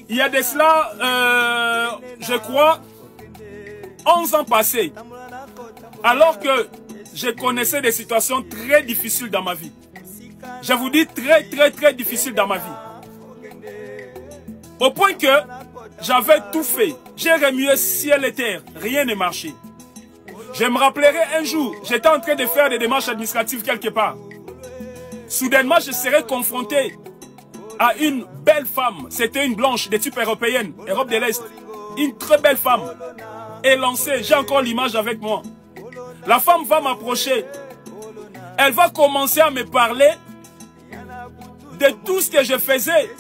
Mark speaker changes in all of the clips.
Speaker 1: Il y a de cela, je crois, 11 ans passés, alors que je connaissais des situations très difficiles dans ma vie. Je vous dis très difficiles dans ma vie. Au point que j'avais tout fait. J'ai remué ciel et terre. Rien ne marchait. Je me rappellerai un jour, j'étais en train de faire des démarches administratives quelque part. Soudainement, je serais confronté à une belle femme. C'était une blanche de type européenne, Europe de l'Est. Une très belle femme. Élancée, j'ai encore l'image avec moi. La femme va m'approcher. Elle va commencer à me parler de tout ce que je faisais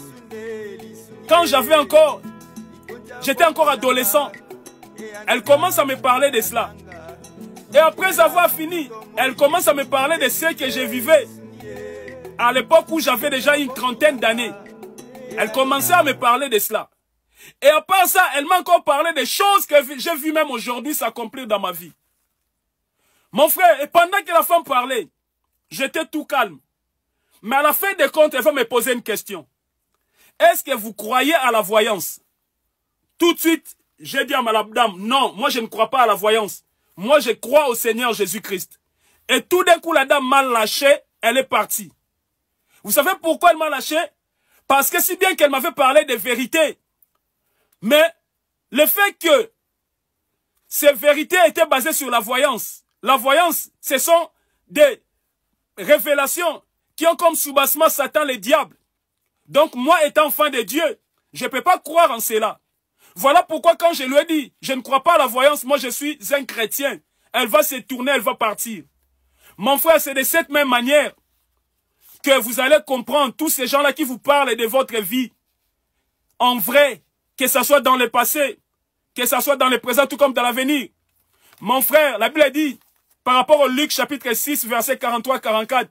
Speaker 1: quand j'étais encore adolescent. Elle commence à me parler de cela. Et après avoir fini, elle commence à me parler de ce que je vivais à l'époque où j'avais déjà une trentaine d'années. Elle commençait à me parler de cela. Et à part ça, elle m'a encore parlé des choses que j'ai vu même aujourd'hui s'accomplir dans ma vie. Mon frère, et pendant que la femme parlait, j'étais tout calme. Mais à la fin des comptes, elle va me poser une question. Est-ce que vous croyez à la voyance? Tout de suite, j'ai dit à ma dame, non, moi je ne crois pas à la voyance. Moi je crois au Seigneur Jésus-Christ. Et tout d'un coup, la dame m'a lâché, elle est partie. Vous savez pourquoi elle m'a lâché? Parce que si bien qu'elle m'avait parlé de vérité, mais le fait que ces vérités étaient basées sur la voyance, ce sont des révélations qui ont comme soubassement Satan le diable. Donc moi étant enfant de Dieu, je ne peux pas croire en cela. Voilà pourquoi quand je lui ai dit, je ne crois pas à la voyance, moi je suis un chrétien. Elle va se tourner, elle va partir. Mon frère, c'est de cette même manière que vous allez comprendre tous ces gens-là qui vous parlent de votre vie. En vrai, que ce soit dans le passé, que ce soit dans le présent, tout comme dans l'avenir. Mon frère, la Bible dit, par rapport au Luc chapitre 6, verset 43-44,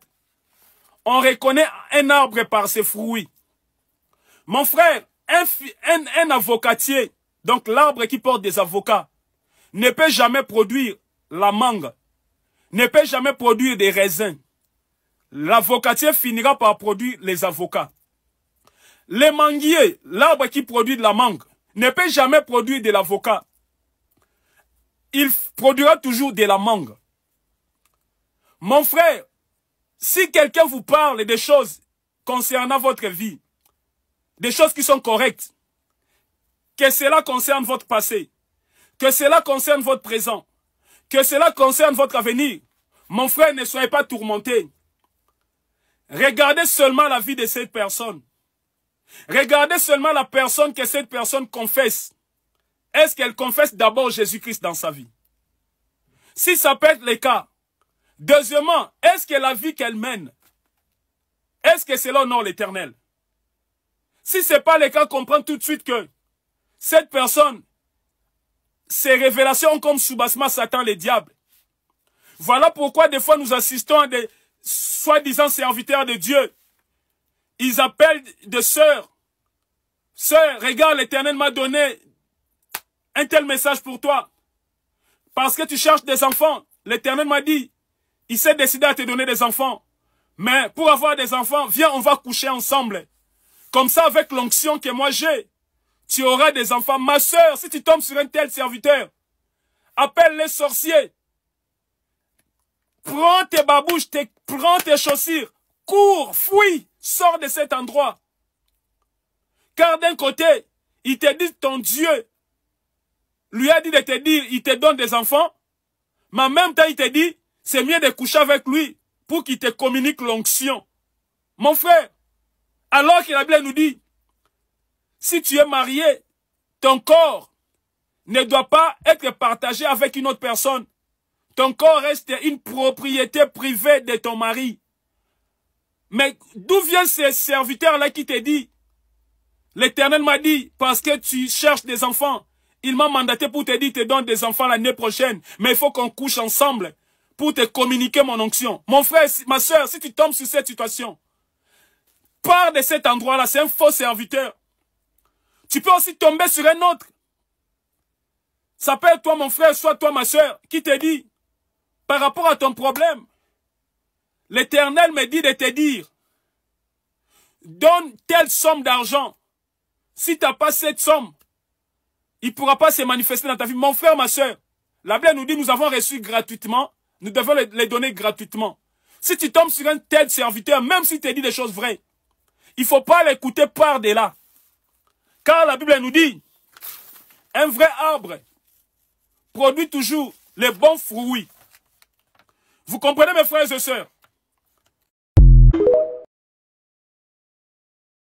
Speaker 1: on reconnaît un arbre par ses fruits. Mon frère, un avocatier, donc l'arbre qui porte des avocats, ne peut jamais produire la mangue, ne peut jamais produire des raisins. L'avocatier finira par produire les avocats. Le manguier, l'arbre qui produit de la mangue, ne peut jamais produire de l'avocat. Il produira toujours de la mangue. Mon frère, si quelqu'un vous parle des choses concernant votre vie, des choses qui sont correctes, que cela concerne votre passé, que cela concerne votre présent, que cela concerne votre avenir, mon frère, ne soyez pas tourmenté. Regardez seulement la vie de cette personne. Regardez seulement la personne que cette personne confesse. Est-ce qu'elle confesse d'abord Jésus-Christ dans sa vie? Si ça peut être le cas. Deuxièmement, est-ce que la vie qu'elle mène, est-ce que c'est l'honneur l'Éternel? Si ce n'est pas le cas, comprends tout de suite que cette personne, ses révélations ont comme soubassement Satan le diable. Voilà pourquoi des fois nous assistons à des soi-disant serviteurs de Dieu. Ils appellent de sœurs. Sœur, regarde, l'Éternel m'a donné un tel message pour toi. Parce que tu cherches des enfants. L'Éternel m'a dit, il s'est décidé à te donner des enfants. Mais pour avoir des enfants, viens, on va coucher ensemble. Comme ça, avec l'onction que moi j'ai, tu auras des enfants. Ma sœur, si tu tombes sur un tel serviteur, appelle les sorciers. Prends tes babouches, prends tes chaussures, cours, fuis, sors de cet endroit. Car d'un côté, il te dit ton Dieu lui a dit de te dire, il te donne des enfants, mais en même temps, il te dit, c'est mieux de coucher avec lui pour qu'il te communique l'onction. Mon frère, alors que la Bible nous dit, si tu es marié, ton corps ne doit pas être partagé avec une autre personne. Ton corps reste une propriété privée de ton mari. Mais d'où viennent ces serviteurs-là qui te disent, l'Éternel m'a dit, parce que tu cherches des enfants, il m'a mandaté pour te dire, te donne des enfants l'année prochaine, mais il faut qu'on couche ensemble pour te communiquer mon onction. Mon frère, ma soeur, si tu tombes sur cette situation, pars de cet endroit-là, c'est un faux serviteur. Tu peux aussi tomber sur un autre. Ça peut être toi, mon frère, soit toi, ma soeur, qui te dit, par rapport à ton problème, l'Éternel me dit de te dire, donne telle somme d'argent Si tu n'as pas cette somme, il ne pourra pas se manifester dans ta vie. Mon frère, ma soeur, la Bible nous dit, nous avons reçu gratuitement, nous devons les donner gratuitement. Si tu tombes sur un tel serviteur, même s'il te dit des choses vraies, il ne faut pas l'écouter par-delà. Car la Bible nous dit, un vrai arbre produit toujours les bons fruits. Vous comprenez mes frères et sœurs?